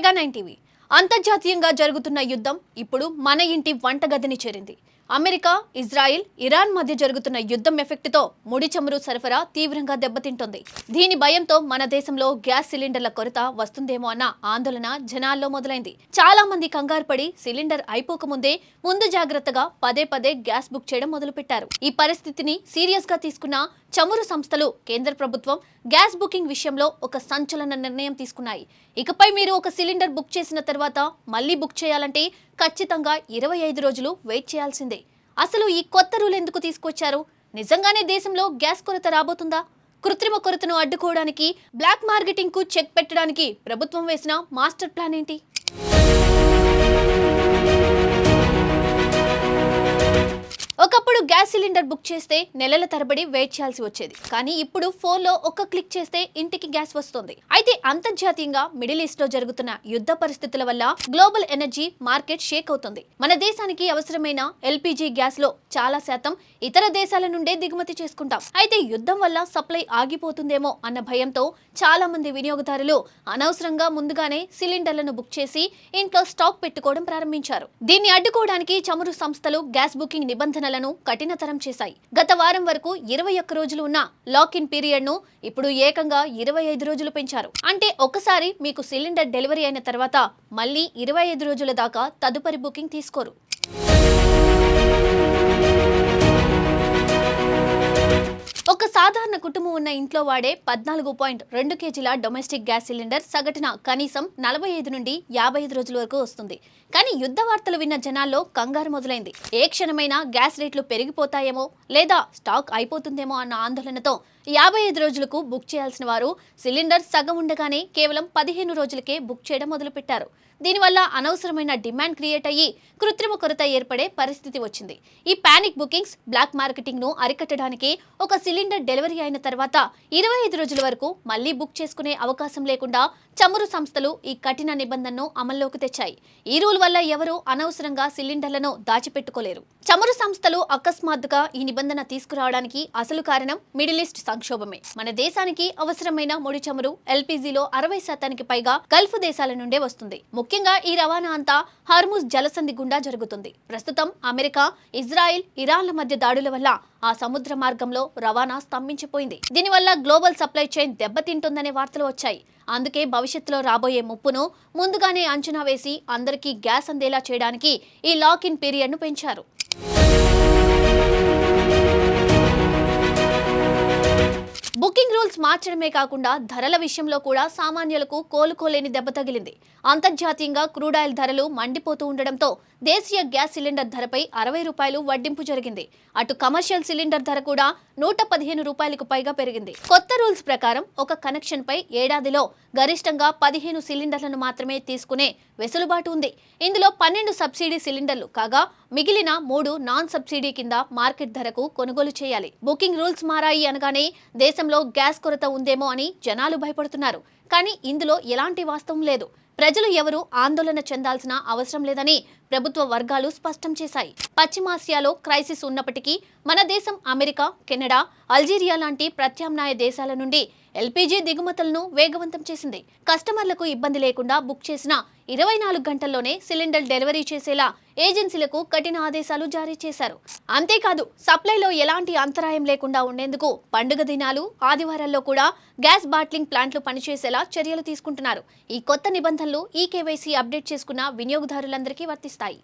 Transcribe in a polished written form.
Mega 9 TV. అంతర్జాతీయంగా జరుగుతున్న యుద్ధం ఇప్పుడు మన ఇంటి వంటగదిని చేరింది. అమెరికా, ఇజ్రాయిల్, ఇరాన్ మధ్య జరుగుతున్న యుద్ధం ఎఫెక్ట్తో ముడి చమురు సరఫరా తీవ్రంగా దెబ్బతింటోంది. దీని భయంతో మన దేశంలో గ్యాస్ సిలిండర్ల కొరత వస్తుందేమో అన్న ఆందోళన జనాల్లో మొదలైంది. చాలా మంది కంగారు పడి సిలిండర్ అయిపోకముందే ముందు జాగ్రత్తగా పదే గ్యాస్ బుక్ చేయడం మొదలుపెట్టారు. ఈ పరిస్థితిని సీరియస్ గా తీసుకున్న చమురు సంస్థలు కేంద్ర ప్రభుత్వం గ్యాస్ బుకింగ్ విషయంలో ఒక సంచలన నిర్ణయం తీసుకున్నాయి. ఇకపై మీరు ఒక సిలిండర్ బుక్ చేసిన తర్వాత మళ్ళీ బుక్ చేయాలంటే ఖచ్చితంగా 25 రోజులు వెయిట్ చేయాల్సిందే. అసలు ఈ కొత్త రూల్ ఎందుకు తీసుకొచ్చారు? నిజంగానే దేశంలో గ్యాస్ కొరత రాబోతుందా? కృత్రిమ కొరతను అడ్డుకోవడానికి, బ్లాక్ మార్కెటింగ్ కు చెక్ పెట్టడానికి ప్రభుత్వం వేసిన మాస్టర్ ప్లాన్ ఏంటి? ఒకప్పుడు గ్యాస్ సిలిండర్ బుక్ చేస్తే నెలల తరబడి వెయిట్ చేయాల్సి వచ్చేది. కానీ ఇప్పుడు ఫోన్లో ఒక్క క్లిక్ చేస్తే ఇంటికి గ్యాస్ వస్తుంది. అయితే అంతర్జాతీయంగా మిడిల్ ఈస్ట్ లో జరుగుతున్న యుద్ధ పరిస్థితుల వల్ల గ్లోబల్ ఎనర్జీ మార్కెట్ షేక్ అవుతుంది. మన దేశానికి అవసరమైన ఎల్పీజీ గ్యాస్ లో చాలా శాతం ఇతర దేశాల నుండే దిగుమతి చేసుకుంటాం. అయితే యుద్ధం వల్ల సప్లై ఆగిపోతుందేమో అన్న భయంతో చాలా మంది వినియోగదారులు అనవసరంగా ముందుగానే సిలిండర్లను బుక్ చేసి ఇంట్లో స్టాక్ పెట్టుకోవడం ప్రారంభించారు. దీన్ని అడ్డుకోవడానికి చమురు సంస్థలు గ్యాస్ బుకింగ్ నిబంధనలను కఠినతరం చేశాయి. గత వారం వరకు 21 రోజులు ఉన్న లాక్ ఇన్ పీరియడ్ ను ఇప్పుడు ఏకంగా 25 రోజులు పెంచారు. అంటే ఒకసారి మీకు సిలిండర్ డెలివరీ అయిన తర్వాత మళ్ళీ 25 రోజుల దాకా తదుపరి బుకింగ్ తీసుకోరు. ఒక సాధారణ కుటుంబం ఉన్న ఇంట్లో వాడే 14.2 కేజీల డొమెస్టిక్ గ్యాస్ సిలిండర్ సగటున కనీసం 45 నుండి 55 రోజుల వరకు వస్తుంది. కానీ యుద్ధ వార్తలు విన్న జనాల్లో కంగారు మొదలైంది. ఏ క్షణమైనా గ్యాస్ రేట్లు పెరిగిపోతాయేమో లేదా స్టాక్ అయిపోతుందేమో అన్న ఆందోళనతో 55 రోజులకు బుక్ చేయాల్సిన వారు సిలిండర్ సగం ఉండగానే కేవలం 15 రోజులకే బుక్ చేయడం మొదలుపెట్టారు. దీనివల్ల అనవసరమైన డిమాండ్ క్రియేట్ అయ్యి కృత్రిమ కొరత ఏర్పడే పరిస్థితి వచ్చింది. ఈ పానిక్ బుకింగ్స్, బ్లాక్ మార్కెటింగ్ ను అరికట్టడానికి ఒక సిలిండర్ డెలివరీ అయిన తర్వాత 25 రోజుల వరకు మళ్లీ బుక్ చేసుకునే అవకాశం లేకుండా చమురు సంస్థలు ఈ కఠిన నిబంధనను అమల్లోకి తెచ్చాయి. ఈ రూల్ వల్ల ఎవరూ అనవసరంగా సిలిండర్లను దాచిపెట్టుకోలేరు. చమురు సంస్థలు అకస్మాత్తుగా ఈ నిబంధన తీసుకురావడానికి అసలు కారణం మిడిల్ ఈస్ట్ సంక్షోభమే. మన దేశానికి అవసరమైన ముడి చమురు ఎల్పీజీలో 60% పైగా గల్ఫ్ దేశాల నుండే వస్తుంది. ముఖ్యంగా ఈ రవాణా అంతా హార్ముజ్ జలసంధి గుండా జరుగుతుంది. ప్రస్తుతం అమెరికా, ఇజ్రాయిల్, ఇరాన్ల మధ్య దాడుల వల్ల ఆ సముద్ర మార్గంలో రవాణా స్తంభించిపోయింది. దీనివల్ల గ్లోబల్ సప్లై చైన్ దెబ్బతింటుందనే వార్తలు వచ్చాయి. అందుకే భవిష్యత్తులో రాబోయే ముప్పును ముందుగానే అంచనా వేసి అందరికీ గ్యాస్ అందేలా చేయడానికి ఈ లాక్ ఇన్ పీరియడ్ ను పెంచారు. బుకింగ్ రూల్స్ మార్చడమే కాకుండా ధరల విషయంలో కూడా సామాన్యులకు కోలుకోలేని దెబ్బ తగిలింది. అంతర్జాతీయంగా క్రూడ్ ఆయిల్ ధరలు మండిపోతూ ఉండడంతో దేశీయ గ్యాస్ సిలిండర్ ధరపై 60 రూపాయలు వడ్డింపు జరిగింది. అటు కమర్షియల్ సిలిండర్ ధర కూడా 115 రూపాయలకు పైగా పెరిగింది. కొత్త రూల్స్ ప్రకారం ఒక కనెక్షన్ పై ఏడాదిలో గరిష్టంగా 15 సిలిండర్లను మాత్రమే తీసుకునే వెసులుబాటు ఉంది. ఇందులో 12 సబ్సిడీ సిలిండర్లు కాగా మిగిలిన 3 నాన్ సబ్సిడీ కింద మార్కెట్ ధరకు కొనుగోలు చేయాలి. బుకింగ్ రూల్స్ మారాయి అనగానే దేశంలో గ్యాస్ కొరత ఉందేమో అని జనాలు భయపడుతున్నారు. కానీ ఇందులో ఎలాంటి వాస్తవం లేదు. ప్రజలు ఎవరూ ఆందోళన చెందాల్సిన అవసరం లేదని ప్రభుత్వ వర్గాలు స్పష్టం చేశాయి. పశ్చిమాసియాలో క్రైసిస్ ఉన్నప్పటికీ మన దేశం అమెరికా, కెనడా, అల్జీరియా లాంటి ప్రత్యామ్నాయ దేశాల నుండి ఎల్పీజీ దిగుమతులను వేగవంతం చేసింది. కస్టమర్లకు ఇబ్బంది లేకుండా బుక్ చేసిన 24 గంటల్లోనే సిలిండర్ డెలివరీ చేసేలా ఏజెన్సీలకు కఠిన ఆదేశాలు జారీ చేశారు. అంతేకాదు సప్లైలో ఎలాంటి అంతరాయం లేకుండా ఉండేందుకు పండుగ దినాలు, ఆదివారాల్లో కూడా గ్యాస్ బాట్లింగ్ ప్లాంట్లు పనిచేసేలా చర్యలు తీసుకుంటున్నారు. ఈ కొత్త నిబంధనలు ఈకేవైసీ అప్డేట్ చేసుకున్న వినియోగదారులందరికీ వర్తిస్తాయి.